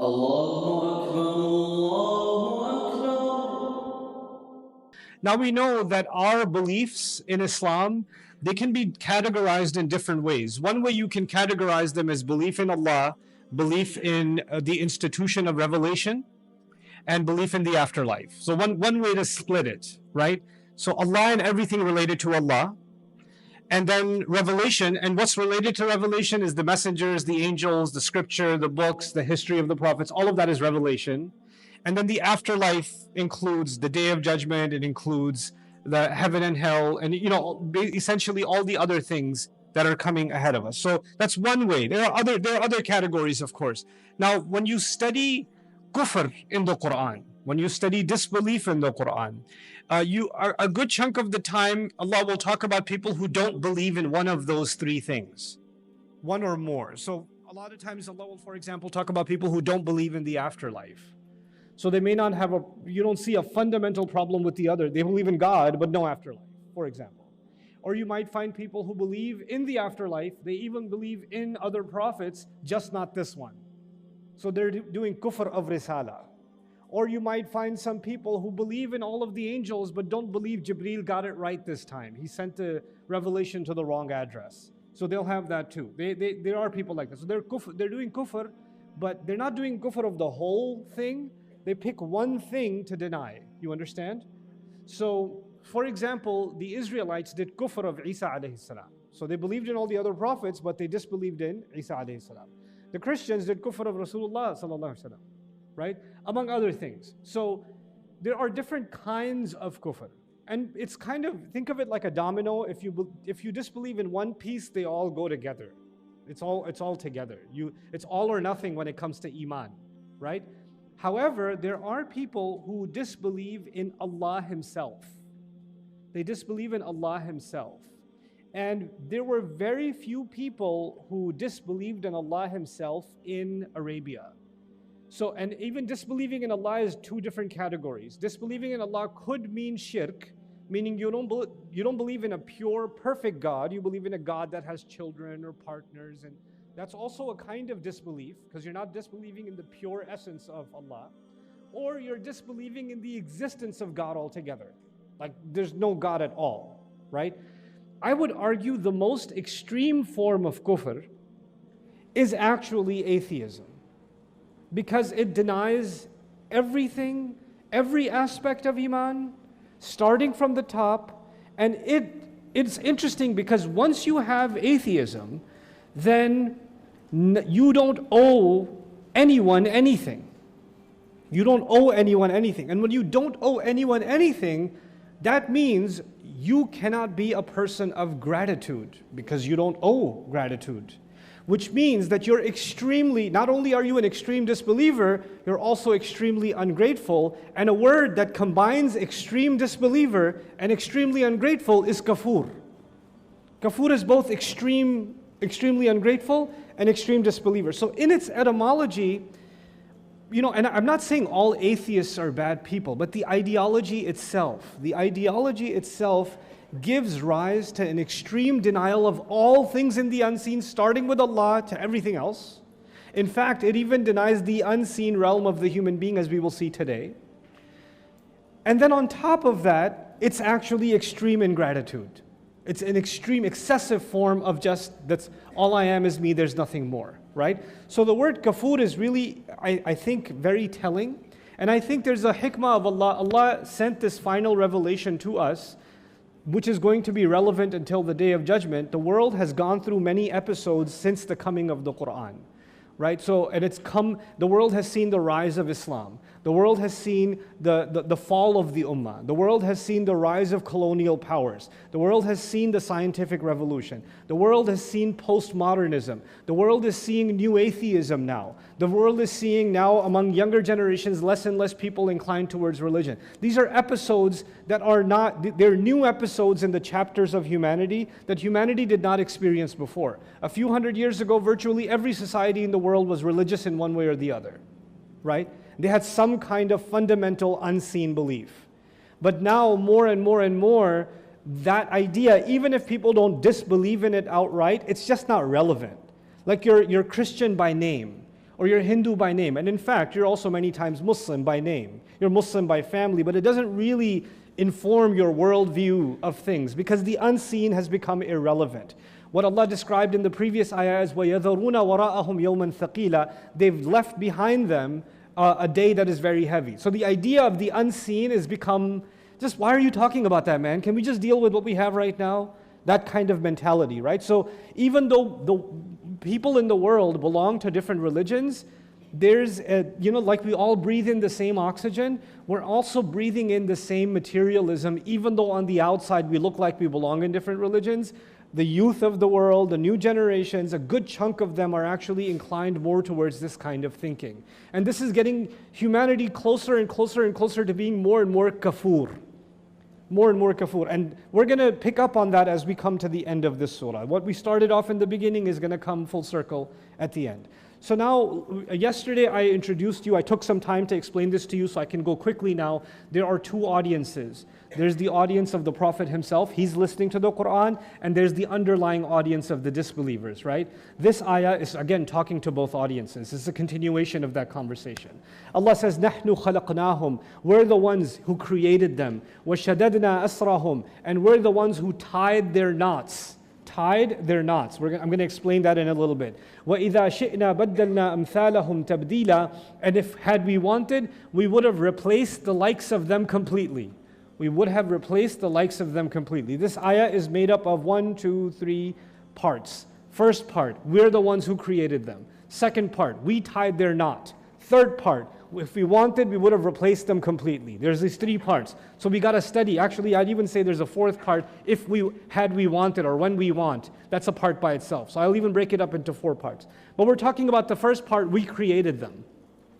Allahu Akbar, Allahu Akbar. Now we know that our beliefs in Islam, they can be categorized in different ways. One way you can categorize them is belief in Allah, belief in the institution of revelation, and belief in the afterlife. So one way to split it, right? So Allah and everything related to Allah, and then revelation, and what's related to revelation is the messengers, the angels, the scripture, the books, the history of the prophets, all of that is revelation. And then the afterlife includes the day of judgment, it includes the heaven and hell, and essentially all the other things that are coming ahead of us. So that's one way. There are other categories, of course. Now, when you study kufr in the Quran, when you study disbelief in the Quran, you are a good chunk of the time Allah will talk about people who don't believe in one of those three things, one or more. So a lot of times Allah will, for example, talk about people who don't believe in the afterlife. So they may not have you don't see a fundamental problem with the other. They believe in God, but no afterlife, for example. Or you might find people who believe in the afterlife, they even believe in other prophets, just not this one. So they're doing kufr of risala. Or you might find some people who believe in all of the angels, but don't believe Jibreel got it right this time. He sent a revelation to the wrong address. So they'll have that too. There are people like that. So they're doing kufr, but they're not doing kufr of the whole thing. They pick one thing to deny. You understand? So, for example, the Israelites did kufr of Isa alayhi salam. So they believed in all the other prophets, but they disbelieved in Isa alayhi salam. The Christians did kufr of Rasulullah sallallahu alaihi wasallam, right? Among other things. So there are different kinds of kufr. And it's kind of, think of it like a domino. If you disbelieve in one piece, they all go together. It's all together. It's all or nothing when it comes to iman, right? However, there are people who disbelieve in Allah Himself. They disbelieve in Allah Himself. And there were very few people who disbelieved in Allah Himself in Arabia. So, and even disbelieving in Allah is two different categories. Disbelieving in Allah could mean shirk, meaning you don't believe in a pure, perfect God. You believe in a God that has children or partners, and that's also a kind of disbelief, because you're not disbelieving in the pure essence of Allah. Or you're disbelieving in the existence of God altogether. Like there's no God at all, right? I would argue the most extreme form of kufr is actually atheism, because it denies everything, every aspect of iman, starting from the top. And it's interesting because once you have atheism, then you don't owe anyone anything. You don't owe anyone anything. And when you don't owe anyone anything, that means you cannot be a person of gratitude, because you don't owe gratitude. Which means that you're not only are you an extreme disbeliever, you're also extremely ungrateful. And a word that combines extreme disbeliever and extremely ungrateful is kafur. Kafur is both extremely ungrateful and extreme disbeliever. So in its etymology, and I'm not saying all atheists are bad people, but the ideology itself gives rise to an extreme denial of all things in the unseen, starting with Allah to everything else. In fact, it even denies the unseen realm of the human being, as we will see today. And then on top of that, it's actually extreme ingratitude. It's an extreme, excessive form of that's all I am is me, there's nothing more, right? So the word kafur is really, I think, very telling. And I think there's a hikmah of Allah. Allah sent this final revelation to us, which is going to be relevant until the Day of Judgment. The world has gone through many episodes since the coming of the Quran, right? So, and the world has seen the rise of Islam. The world has seen the fall of the Ummah. The world has seen the rise of colonial powers. The world has seen the scientific revolution. The world has seen postmodernism. The world is seeing new atheism now. The world is seeing now among younger generations less and less people inclined towards religion. These are episodes that they're new episodes in the chapters of humanity that humanity did not experience before. A few hundred years ago, virtually every society in the world was religious in one way or the other, right? They had some kind of fundamental unseen belief. But now, more and more and more, that idea, even if people don't disbelieve in it outright, it's just not relevant. Like you're Christian by name, or you're Hindu by name. And in fact, you're also many times Muslim by name. You're Muslim by family, but it doesn't really inform your worldview of things because the unseen has become irrelevant. What Allah described in the previous ayah is وَيَذَرُونَ وَرَاءَهُمْ يَوْمًا ثَقِيلًا. They've left behind them a day that is very heavy. So the idea of the unseen has become, just why are you talking about that, man? Can we just deal with what we have right now? That kind of mentality, right? So even though the people in the world belong to different religions, there's like we all breathe in the same oxygen, we're also breathing in the same materialism, even though on the outside we look like we belong in different religions. The youth of the world, the new generations, a good chunk of them are actually inclined more towards this kind of thinking. And this is getting humanity closer and closer and closer to being more and more kafur. More and more kafur. And we're going to pick up on that as we come to the end of this surah. What we started off in the beginning is going to come full circle at the end. So now, yesterday I introduced you, I took some time to explain this to you so I can go quickly now. There are two audiences. There's the audience of the Prophet himself, he's listening to the Quran, and there's the underlying audience of the disbelievers, right? This ayah is again talking to both audiences. It's a continuation of that conversation. Allah says, نَحْنُ خَلَقْنَاهُمْ. We're the ones who created them. وَشَدَدْنَا أَسْرَهُمْ. And we're the ones who tied their knots. Tied their knots. I'm going to explain that in a little bit. وَإِذَا شِئْنَا بَدَّلْنَا أَمْثَالَهُمْ تَبْدِيلًا. And if had we wanted, we would have replaced the likes of them completely. We would have replaced the likes of them completely. This ayah is made up of 1, 2, 3 parts. First part, we're the ones who created them. Second part, we tied their knot. Third part, if we wanted, we would have replaced them completely. There's these 3 parts. So we got to study. Actually, I'd even say there's a 4th part, if we wanted, or when we want. That's a part by itself. So I'll even break it up into 4 parts. But we're talking about the first part, we created them.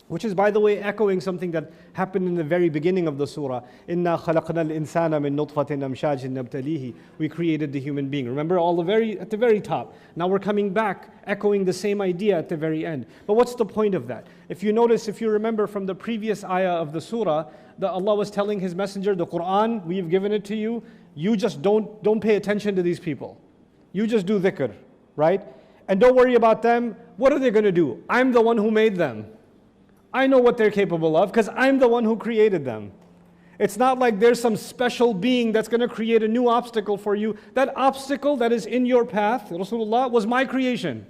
Which is, by the way, echoing something that happened in the very beginning of the surah. إِنَّا خَلَقْنَا الْإِنسَانَ مِن نُطْفَةٍ أَمْشَاجٍ نَبْتَلِيهِ. We created the human being. Remember, at the very top. Now we're coming back, echoing the same idea at the very end. But what's the point of that? If you notice, if you remember from the previous ayah of the surah, Allah was telling His messenger, the Quran, we've given it to you. You just don't pay attention to these people. You just do dhikr, right? And don't worry about them. What are they going to do? I'm the one who made them. I know what they're capable of because I'm the one who created them. It's not like there's some special being that's going to create a new obstacle for you. That obstacle that is in your path, Rasulullah, was my creation.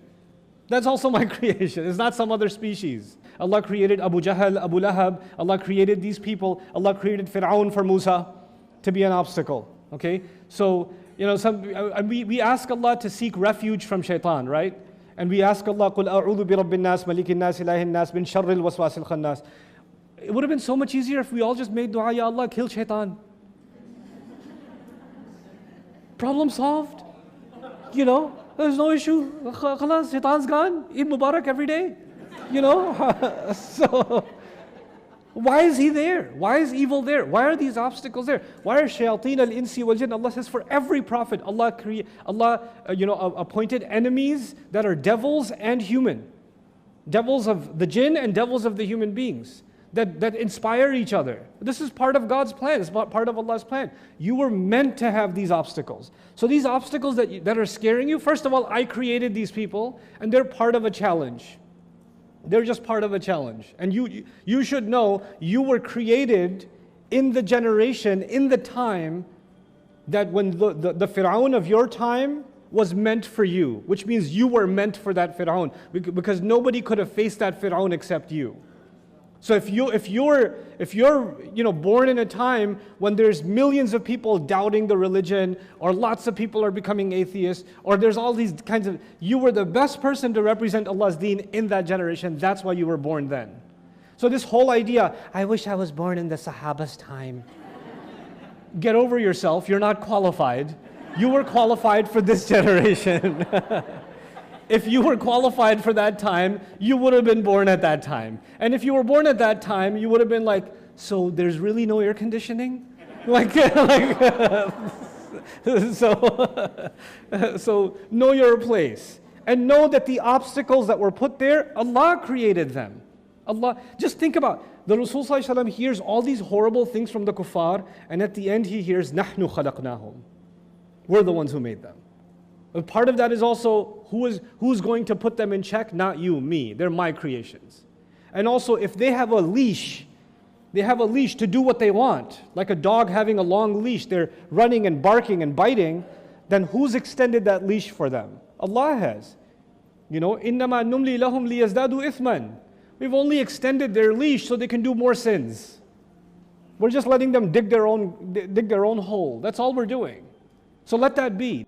That's also my creation. It's not some other species. Allah created Abu Jahl, Abu Lahab. Allah created these people. Allah created Fir'aun for Musa to be an obstacle. Okay? So, we ask Allah to seek refuge from shaitan, right? And we ask Allah, قُلْ أَعُوذُ بِرَبِّ النَّاسِ مَلِكِ النَّاسِ إِلَهِ النَّاسِ مِنْ شَرِّ الْوَسْوَاسِ الْخَنَّاسِ. It would have been so much easier if we all just made dua, Ya Allah, kill shaitan. Problem solved. There's no issue. Khalas, shaitan's gone. Eid Mubarak every day. So why is he there? Why is evil there? Why are these obstacles there? Why are shayateen al-insi wal jinn? Allah says for every prophet, Allah appointed enemies that are devils and human. Devils of the jinn and devils of the human beings that inspire each other. This is part of God's plan. It's part of Allah's plan. You were meant to have these obstacles. So these obstacles that are scaring you, first of all, I created these people and they're part of a challenge. They're just part of a challenge. And you should know you were created in the generation, in the time that when the Fir'aun of your time was meant for you, which means you were meant for that Fir'aun, because nobody could have faced that Fir'aun except you. So if you're born in a time when there's millions of people doubting the religion, or lots of people are becoming atheists, or there's all these kinds of, you were the best person to represent Allah's deen in that generation. That's why you were born then. So this whole idea, I wish I was born in the Sahaba's time. Get over yourself. You're not qualified. You were qualified for this generation. If you were qualified for that time, you would have been born at that time. And if you were born at that time, you would have been like, so there's really no air conditioning? So know your place. And know that the obstacles that were put there, Allah created them. Allah, just think about, the Rasul ﷺ hears all these horrible things from the kuffar, and at the end he hears, نَحْنُ خَلَقْنَاهُمْ. We're the ones who made them. Part of that is also who's going to put them in check? Not you, me. They're my creations. And also, if they have a leash to do what they want, like a dog having a long leash, they're running and barking and biting, then who's extended that leash for them? Allah has. إِنَّمَا نُمْلِي لَهُمْ لِيَزْدَادُوا إِثْمًا. We've only extended their leash so they can do more sins. We're just letting them dig their own hole. That's all we're doing. So let that be.